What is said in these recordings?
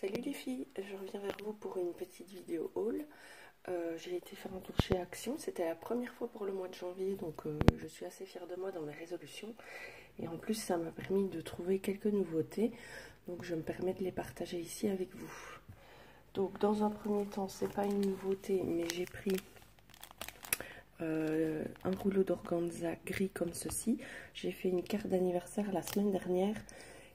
Salut les filles, je reviens vers vous pour une petite vidéo haul. J'ai été faire un tour chez Action, c'était la première fois pour le mois de janvier, donc je suis assez fière de moi dans mes résolutions. Et en plus ça m'a permis de trouver quelques nouveautés, donc je me permets de les partager ici avec vous. Donc dans un premier temps, c'est pas une nouveauté, mais j'ai pris un rouleau d'organza gris comme ceci. J'ai fait une carte d'anniversaire la semaine dernière.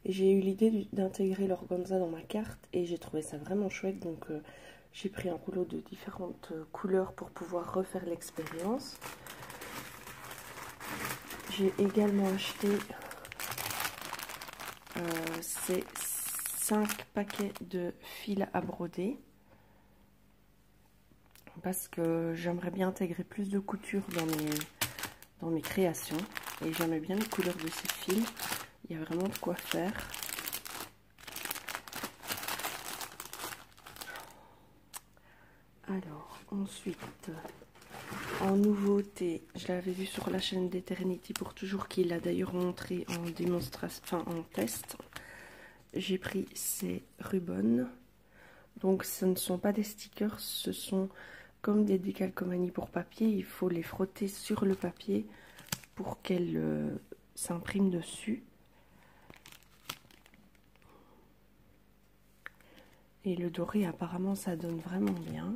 Et j'ai eu l'idée d'intégrer l'organza dans ma carte et j'ai trouvé ça vraiment chouette. Donc j'ai pris un rouleau de différentes couleurs pour pouvoir refaire l'expérience. J'ai également acheté ces 5 paquets de fil à broder. Parce que j'aimerais bien intégrer plus de couture dans mes créations. Et j'aimais bien les couleurs de ces fils. Il y a vraiment de quoi faire. Alors, ensuite, en nouveauté, je l'avais vu sur la chaîne d'Eternity pour toujours, qui l'a d'ailleurs montré en démonstration, enfin en test. J'ai pris ces rubans. Donc, ce ne sont pas des stickers, ce sont comme des décalcomanies pour papier. Il faut les frotter sur le papier pour qu'elles s'impriment dessus. Et le doré, apparemment, ça donne vraiment bien.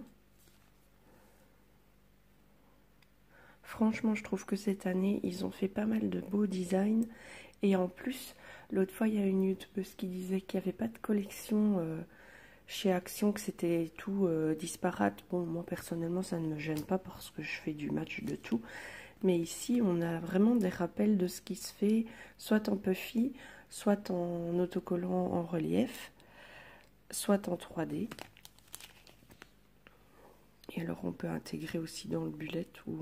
Franchement, je trouve que cette année, ils ont fait pas mal de beaux designs. Et en plus, l'autre fois, il y a une youtubeuse qui disait qu'il n'y avait pas de collection chez Action, que c'était tout disparate. Bon, moi, personnellement, ça ne me gêne pas parce que je fais du match de tout. Mais ici, on a vraiment des rappels de ce qui se fait, soit en puffy, soit en autocollant en relief, soit en 3D. Et alors, on peut intégrer aussi dans le bullet ou...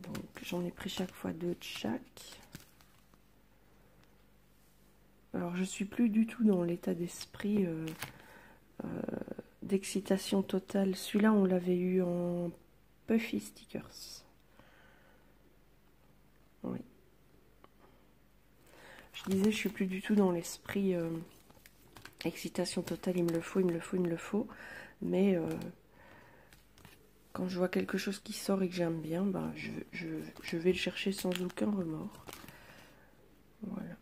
Donc j'en ai pris chaque fois 2 de chaque. Alors je suis plus du tout dans l'état d'esprit d'excitation totale. Celui-là on l'avait eu en puffy stickers. Oui. Je disais je suis plus du tout dans l'esprit excitation totale, il me le faut, il me le faut, il me le faut. Mais quand je vois quelque chose qui sort et que j'aime bien, ben, je vais le chercher sans aucun remords. Voilà.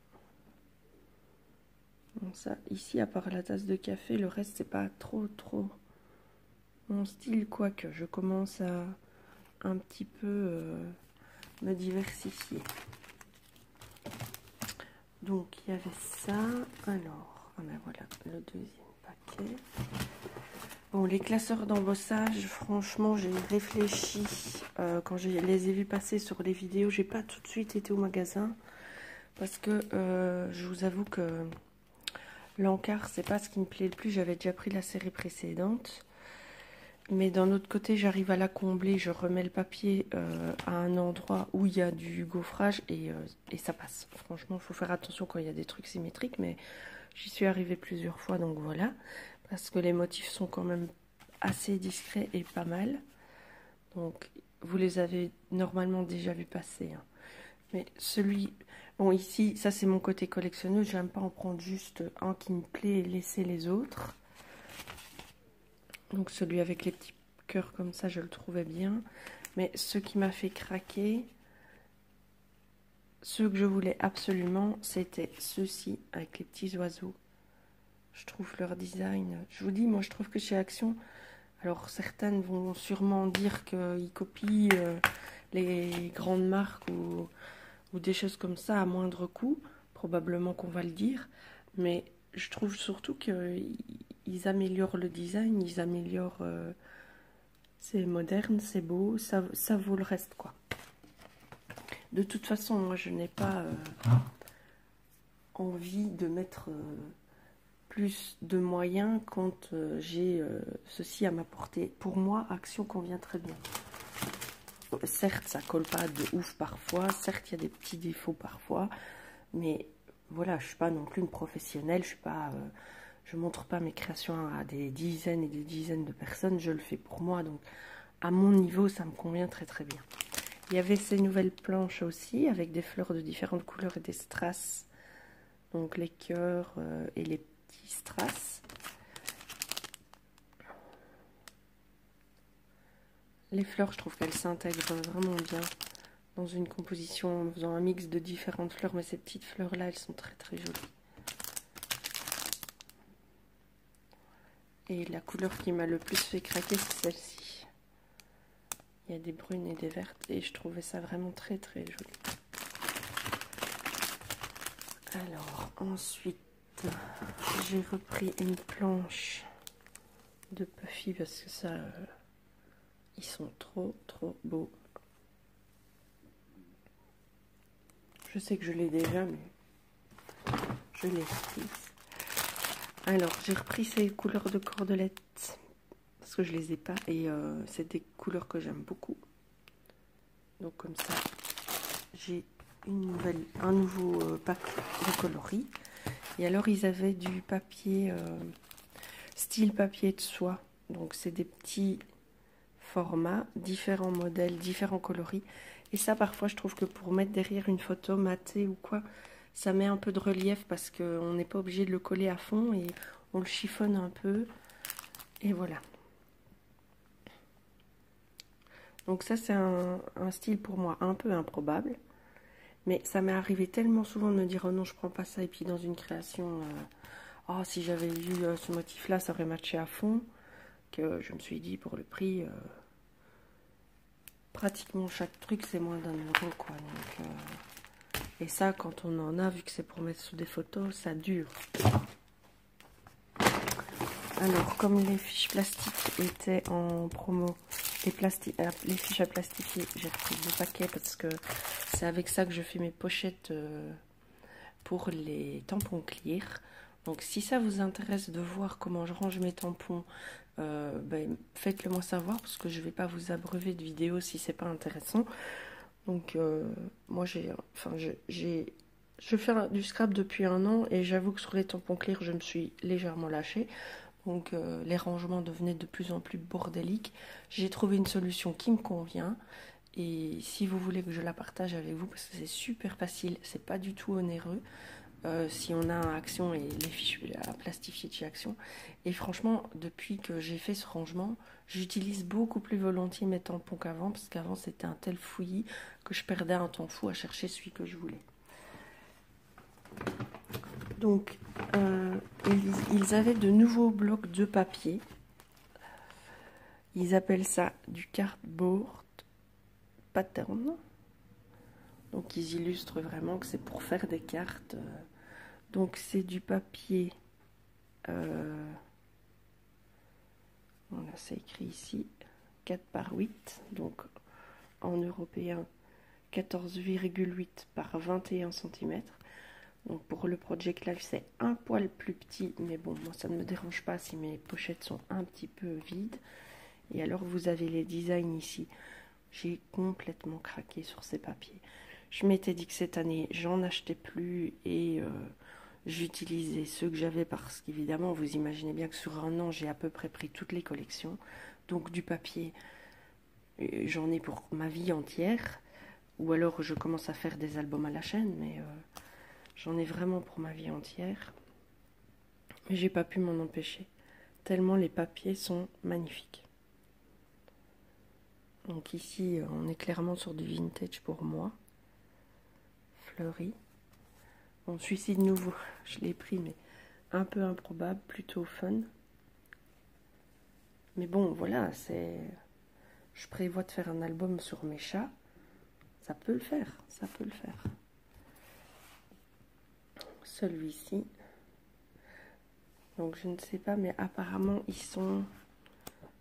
Bon, ça, ici, à part la tasse de café, le reste, c'est pas trop mon style, quoique je commence à un petit peu me diversifier. Donc, il y avait ça. Alors, ah ben voilà, le deuxième paquet. Bon, les classeurs d'embossage, franchement, j'ai réfléchi quand je les ai vus passer sur les vidéos. J'ai pas tout de suite été au magasin parce que je vous avoue que l'encart, c'est pas ce qui me plaît le plus. J'avais déjà pris la série précédente. Mais d'un autre côté, j'arrive à la combler. Je remets le papier à un endroit où il y a du gaufrage et ça passe. Franchement, il faut faire attention quand il y a des trucs symétriques. Mais j'y suis arrivée plusieurs fois, donc voilà. Parce que les motifs sont quand même assez discrets et pas mal. Donc, vous les avez normalement déjà vu passer. Hein. Mais celui... Bon, ici, ça c'est mon côté collectionneuse. J'aime pas en prendre juste un qui me plaît et laisser les autres. Donc celui avec les petits cœurs comme ça, je le trouvais bien. Mais ce qui m'a fait craquer, ce que je voulais absolument, c'était ceux-ci avec les petits oiseaux. Je trouve leur design... Je vous dis, moi je trouve que chez Action... Alors certaines vont sûrement dire qu'ils copient les grandes marques ou des choses comme ça à moindre coût. Probablement qu'on va le dire. Mais je trouve surtout qu'ils améliorent le design, ils améliorent... c'est moderne, c'est beau, ça vaut le reste, quoi. De toute façon, moi, je n'ai pas envie de mettre plus de moyens quand j'ai ceci à m'apporter. Pour moi, Action convient très bien. Certes, ça colle pas de ouf parfois, certes, il y a des petits défauts parfois, mais voilà, je suis pas non plus une professionnelle, je suis pas... je montre pas mes créations à des dizaines et des dizaines de personnes, je le fais pour moi, donc à mon niveau, ça me convient très très bien. Il y avait ces nouvelles planches aussi, avec des fleurs de différentes couleurs et des strass, donc les cœurs et petits strass. Les fleurs, je trouve qu'elles s'intègrent vraiment bien dans une composition en faisant un mix de différentes fleurs, mais ces petites fleurs-là, elles sont très très jolies. Et la couleur qui m'a le plus fait craquer, c'est celle-ci. Il y a des brunes et des vertes, et je trouvais ça vraiment très très joli. Alors, ensuite, j'ai repris une planche de Puffy parce que ça, ils sont trop trop beaux. Je sais que je l'ai déjà, mais je l'ai repris. Alors, j'ai repris ces couleurs de cordelettes parce que je les ai pas et c'est des couleurs que j'aime beaucoup. Donc comme ça, j'ai un nouveau pack de coloris. Et alors, ils avaient du papier style papier de soie. Donc, c'est des petits formats, différents modèles, différents coloris. Et ça, parfois, je trouve que pour mettre derrière une photo matée ou quoi, ça met un peu de relief parce qu'on n'est pas obligé de le coller à fond et on le chiffonne un peu. Et voilà. Donc ça, c'est un style pour moi un peu improbable. Mais ça m'est arrivé tellement souvent de me dire « Oh non, je prends pas ça » et puis dans une création, oh, si j'avais eu ce motif-là, ça aurait matché à fond. Que je me suis dit, pour le prix, pratiquement chaque truc, c'est moins d'1 euro, quoi. Donc, et ça, quand on en a, vu que c'est pour mettre sous des photos, ça dure. Alors, comme les fiches plastiques étaient en promo, les fiches à plastifier, j'ai repris 2 paquets parce que c'est avec ça que je fais mes pochettes pour les tampons clear. Donc, si ça vous intéresse de voir comment je range mes tampons, ben, faites-le moi savoir parce que je ne vais pas vous abreuver de vidéos si c'est pas intéressant. Donc, moi, je fais du scrap depuis 1 an et j'avoue que sur les tampons clear, je me suis légèrement lâchée. Donc les rangements devenaient de plus en plus bordéliques. J'ai trouvé une solution qui me convient. Et si vous voulez que je la partage avec vous, parce que c'est super facile, c'est pas du tout onéreux. Si on a un Action et les fiches à plastifier de chez Action. Et franchement, depuis que j'ai fait ce rangement, j'utilise beaucoup plus volontiers mes tampons qu'avant, parce qu'avant c'était un tel fouillis que je perdais un temps fou à chercher celui que je voulais. Donc, ils avaient de nouveaux blocs de papier. Ils appellent ça du cardboard pattern. Donc, ils illustrent vraiment que c'est pour faire des cartes. Donc, c'est du papier. Voilà, c'est écrit ici 4 par 8. Donc, en européen, 14,8 par 21 cm. Donc pour le Project Life, c'est un poil plus petit, mais bon, moi ça ne me dérange pas si mes pochettes sont un petit peu vides. Et alors vous avez les designs ici. J'ai complètement craqué sur ces papiers. Je m'étais dit que cette année, j'en achetais plus et j'utilisais ceux que j'avais parce qu'évidemment, vous imaginez bien que sur 1 an, j'ai à peu près pris toutes les collections. Donc du papier, j'en ai pour ma vie entière. Ou alors je commence à faire des albums à la chaîne, mais... j'en ai vraiment pour ma vie entière. Mais j'ai pas pu m'en empêcher. Tellement les papiers sont magnifiques. Donc ici, on est clairement sur du vintage pour moi. Fleuri. Bon, celui-ci de nouveau, je l'ai pris, mais un peu improbable, plutôt fun. Mais bon, voilà, c'est... Je prévois de faire un album sur mes chats. Ça peut le faire, ça peut le faire. Celui-ci. Donc je ne sais pas, mais apparemment ils sont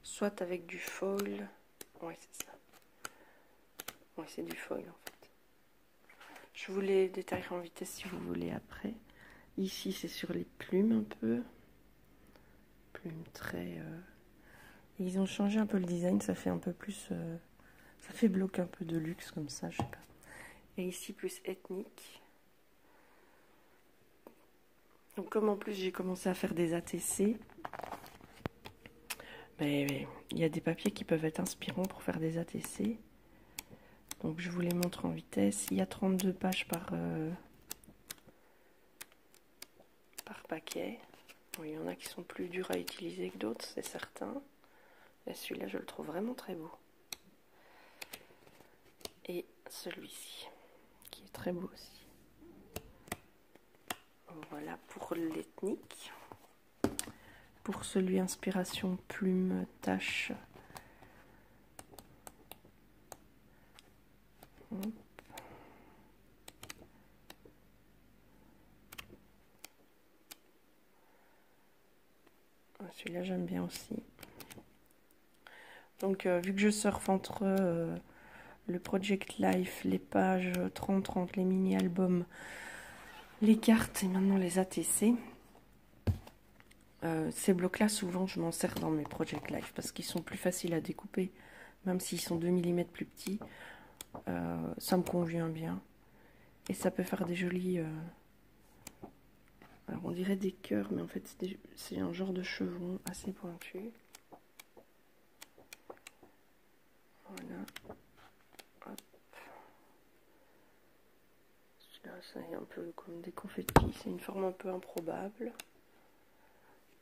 soit avec du foil. Ouais, c'est ça. Ouais, c'est du foil en fait. Je vous les détaillerai en vitesse si vous voulez après. Ici c'est sur les plumes un peu. Plumes très... Ils ont changé un peu le design, ça fait un peu plus... ça fait bloc un peu de luxe comme ça, je sais pas. Et ici plus ethnique. Donc comme en plus j'ai commencé à faire des ATC, mais il y a des papiers qui peuvent être inspirants pour faire des ATC. Donc je vous les montre en vitesse. Il y a 32 pages par paquet. Il y en a qui sont plus durs à utiliser que d'autres, c'est certain. Et celui-là, je le trouve vraiment très beau. Et celui-ci, qui est très beau aussi. Voilà pour l'ethnique. Pour celui inspiration plume tache. Celui-là j'aime bien aussi. Donc vu que je surfe entre le Project Life, les pages 30-30, les mini-albums, les cartes et maintenant les ATC, ces blocs-là, souvent, je m'en sers dans mes Project Life parce qu'ils sont plus faciles à découper, même s'ils sont 2 mm plus petits. Ça me convient bien. Et ça peut faire des jolis... alors, on dirait des cœurs, mais en fait, c'est un genre de chevron assez pointu. Voilà. Hop. Celui-là, c'est un peu comme des confettis. C'est une forme un peu improbable.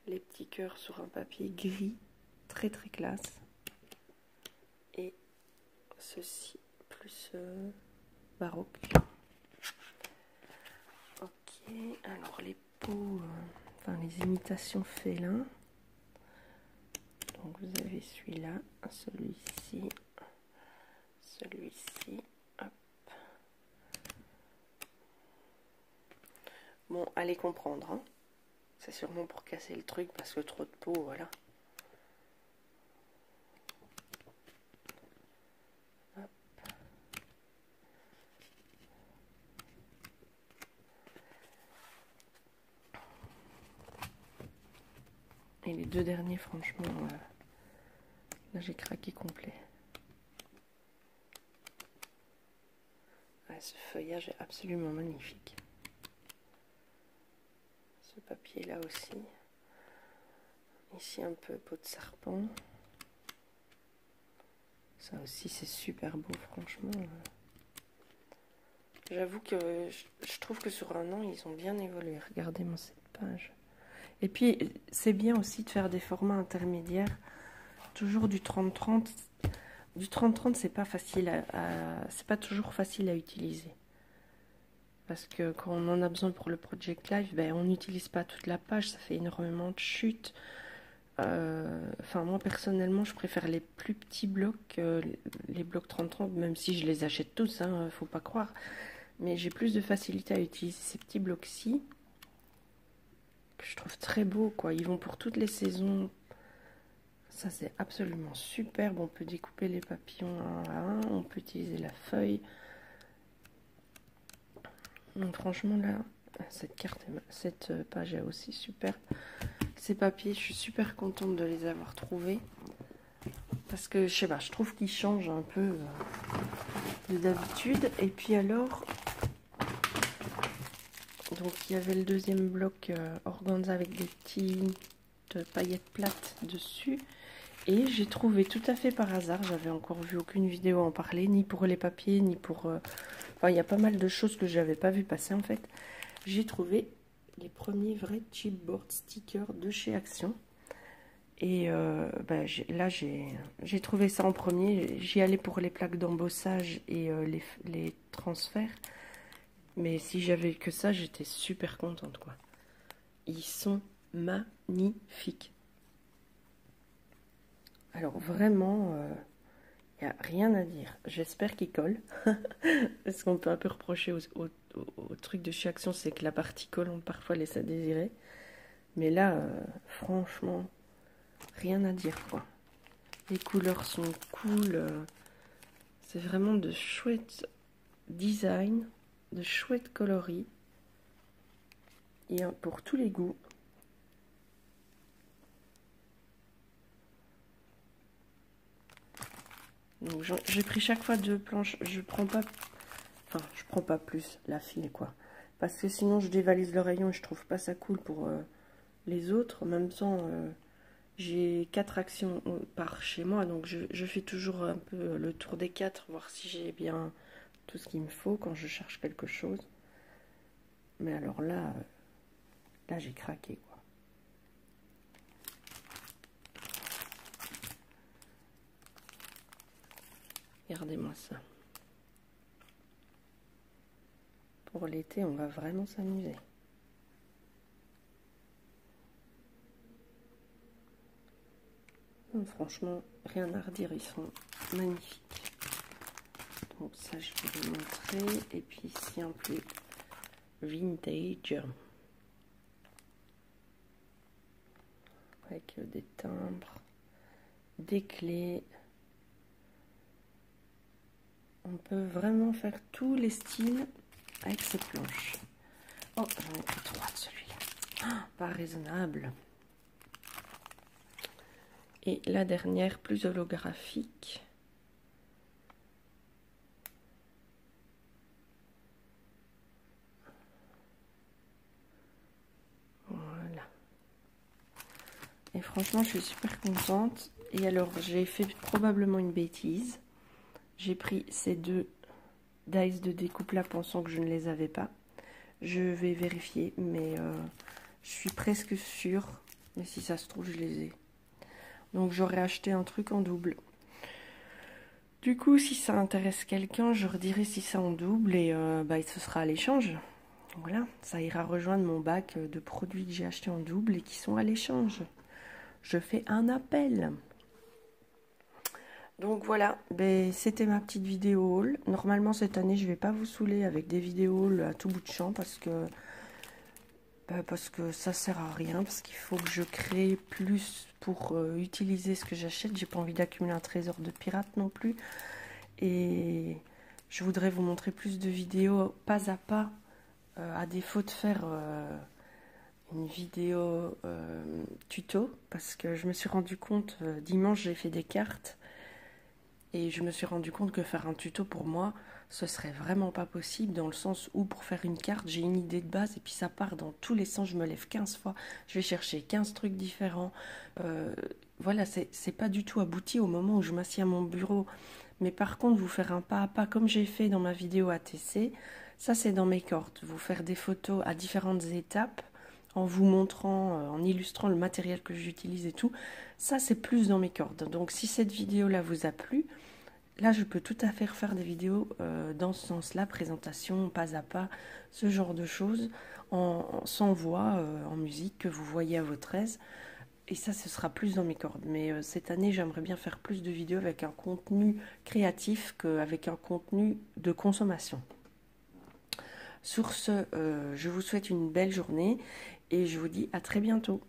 Les petits cœurs sur un papier gris, très très classe. Et ceci, plus baroque. Ok, alors les peaux, enfin les imitations félins. Donc vous avez celui-là, celui-ci, celui-ci. Hop. Bon, allez comprendre, hein. C'est sûrement pour casser le truc parce que trop de peau, voilà. Hop. Et les deux derniers, franchement, là j'ai craqué complet. Ouais, ce feuillage est absolument magnifique. Ce papier là aussi. Ici un peu peau de serpent. Ça aussi c'est super beau, franchement. J'avoue que je trouve que sur un an ils ont bien évolué. Regardez-moi cette page. Et puis c'est bien aussi de faire des formats intermédiaires. Toujours du 30-30. Du 30-30 c'est pas facile c'est pas toujours facile à utiliser. Parce que quand on en a besoin pour le Project Life, ben, on n'utilise pas toute la page, ça fait énormément de chutes. Enfin, moi personnellement, je préfère les plus petits blocs, les blocs 30-30, même si je les achète tous, hein, faut pas croire. Mais j'ai plus de facilité à utiliser ces petits blocs-ci, que je trouve très beaux, quoi. Ils vont pour toutes les saisons. Ça, c'est absolument superbe. On peut découper les papillons un à un, on peut utiliser la feuille. Donc franchement là, cette page est aussi super. Ces papiers, je suis super contente de les avoir trouvés. Parce que je sais pas, je trouve qu'ils changent un peu de d'habitude. Et puis alors, donc il y avait le deuxième bloc organza avec des petites paillettes plates dessus. Et j'ai trouvé tout à fait par hasard, j'avais encore vu aucune vidéo en parler, ni pour les papiers, ni pour... Enfin, il y a pas mal de choses que je n'avais pas vu passer en fait. J'ai trouvé les premiers vrais chipboard stickers de chez Action. Et bah, là, j'ai trouvé ça en premier. J'y allais pour les plaques d'embossage et les transferts. Mais si j'avais que ça, j'étais super contente, quoi. Ils sont magnifiques. Alors vraiment, il n'y a rien à dire. J'espère qu'ils collent. Parce qu'on peut un peu reprocher au truc de chez Action, c'est que la partie collante parfois laisse à désirer. Mais là, franchement, rien à dire, quoi. Les couleurs sont cool. C'est vraiment de chouettes design, de chouettes coloris. Et pour tous les goûts. Donc j'ai pris chaque fois 2 planches, je prends pas plus la file, quoi. Parce que sinon je dévalise le rayon et je trouve pas ça cool pour les autres. En même temps, j'ai 4 actions par chez moi, donc je fais toujours un peu le tour des 4, voir si j'ai bien tout ce qu'il me faut quand je cherche quelque chose. Mais alors là j'ai craqué, quoi. Regardez-moi ça. Pour l'été, on va vraiment s'amuser. Franchement, rien à redire, ils sont magnifiques. Donc ça, je vais vous montrer. Et puis ici, un plus vintage. Avec des timbres, des clés. On peut vraiment faire tous les styles avec ces planches. Oh, j'en ai pris 3 de celui-là. Ah, pas raisonnable. Et la dernière, plus holographique. Voilà. Et franchement, je suis super contente. Et alors, j'ai fait probablement une bêtise. J'ai pris ces 2 dice de découpe là, pensant que je ne les avais pas. Je vais vérifier, mais je suis presque sûre. Mais si ça se trouve, je les ai. Donc j'aurais acheté un truc en double. Du coup, si ça intéresse quelqu'un, je redirai si c'est en double et ce sera à l'échange. Voilà, ça ira rejoindre mon bac de produits que j'ai achetés en double et qui sont à l'échange. Je fais un appel. Donc voilà, c'était ma petite vidéo haul. Normalement cette année, je ne vais pas vous saouler avec des vidéos haul à tout bout de champ parce que ça sert à rien, parce qu'il faut que je crée plus pour utiliser ce que j'achète. J'ai pas envie d'accumuler un trésor de pirate non plus. Et je voudrais vous montrer plus de vidéos pas à pas, à défaut de faire une vidéo tuto, parce que je me suis rendu compte, dimanche j'ai fait des cartes, et je me suis rendu compte que faire un tuto pour moi, ce serait vraiment pas possible, dans le sens où pour faire une carte, j'ai une idée de base et puis ça part dans tous les sens, je me lève 15 fois, je vais chercher 15 trucs différents. Voilà, c'est pas du tout abouti au moment où je m'assieds à mon bureau. Mais par contre, vous faire un pas à pas comme j'ai fait dans ma vidéo ATC, ça c'est dans mes cordes. Vous faire des photos à différentes étapes, en vous montrant, en illustrant le matériel que j'utilise et tout, ça c'est plus dans mes cordes. Donc si cette vidéo-là vous a plu, là, je peux tout à fait refaire des vidéos dans ce sens-là, présentation, pas à pas, ce genre de choses, sans voix, en musique, que vous voyez à votre aise. Et ça, ce sera plus dans mes cordes. Mais cette année, j'aimerais bien faire plus de vidéos avec un contenu créatif qu'avec un contenu de consommation. Sur ce, je vous souhaite une belle journée et je vous dis à très bientôt.